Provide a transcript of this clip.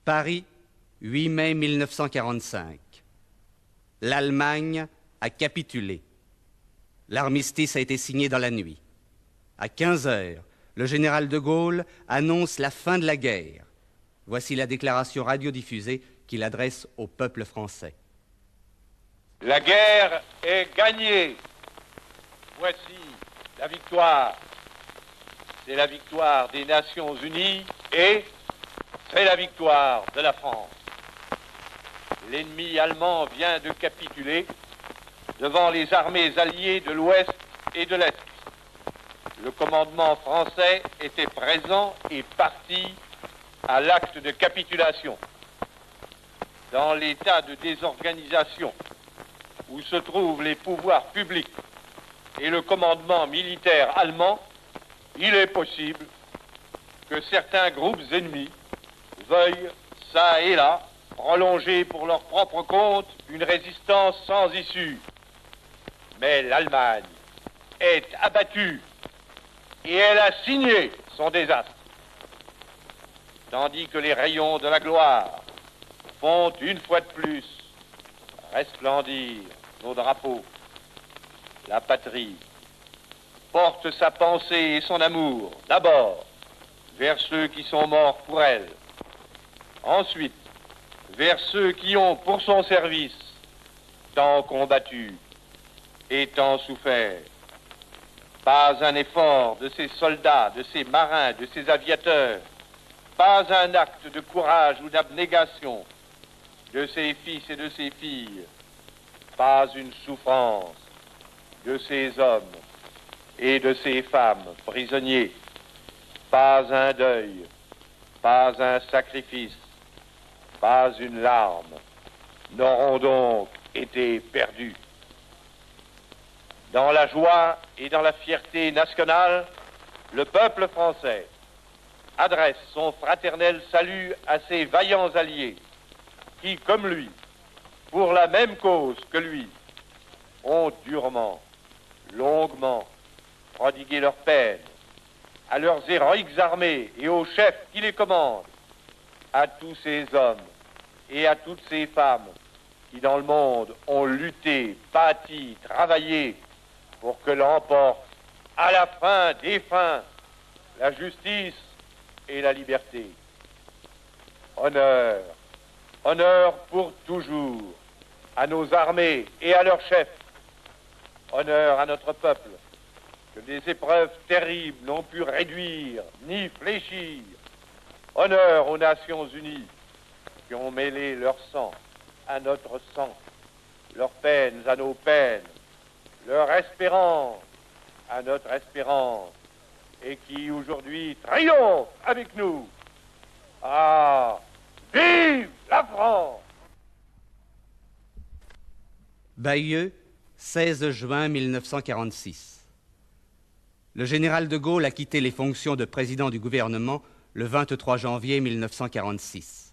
Paris, 8 mai 1945. L'Allemagne a capitulé. L'armistice a été signé dans la nuit. À 15 heures, le général de Gaulle annonce la fin de la guerre. Voici la déclaration radiodiffusée qu'il adresse au peuple français. La guerre est gagnée. Voici la victoire. C'est la victoire des Nations Unies et c'est la victoire de la France. L'ennemi allemand vient de capituler devant les armées alliées de l'Ouest et de l'Est. Le commandement français était présent et parti à l'acte de capitulation. Dans l'état de désorganisation où se trouvent les pouvoirs publics et le commandement militaire allemand, il est possible que certains groupes ennemis veuillent, ça et là, prolonger pour leur propre compte une résistance sans issue. Mais l'Allemagne est abattue et elle a signé son désastre. Tandis que les rayons de la gloire font une fois de plus resplendir nos drapeaux, la patrie porte sa pensée et son amour d'abord vers ceux qui sont morts pour elle, ensuite vers ceux qui ont pour son service tant combattu et tant souffert. Pas un effort de ces soldats, de ces marins, de ces aviateurs, pas un acte de courage ou d'abnégation de ces fils et de ces filles, pas une souffrance de ces hommes et de ces femmes prisonniers, pas un deuil, pas un sacrifice, pas une larme n'auront donc été perdus. Dans la joie et dans la fierté nationale, le peuple français adresse son fraternel salut à ses vaillants alliés qui, comme lui, pour la même cause que lui, ont durement, longuement prodigué leur peine à leurs héroïques armées et aux chefs qui les commandent, à tous ces hommes et à toutes ces femmes qui dans le monde ont lutté, bâti, travaillé pour que l'emporte à la fin des fins la justice et la liberté. Honneur, honneur pour toujours à nos armées et à leurs chefs. Honneur à notre peuple, que des épreuves terribles n'ont pu réduire ni fléchir. Honneur aux Nations Unies qui ont mêlé leur sang à notre sang, leurs peines à nos peines, leur espérance à notre espérance, et qui aujourd'hui triomphe avec nous. Ah, vive la France! Bayeux, 16 juin 1946. Le général de Gaulle a quitté les fonctions de président du gouvernement le 23 janvier 1946.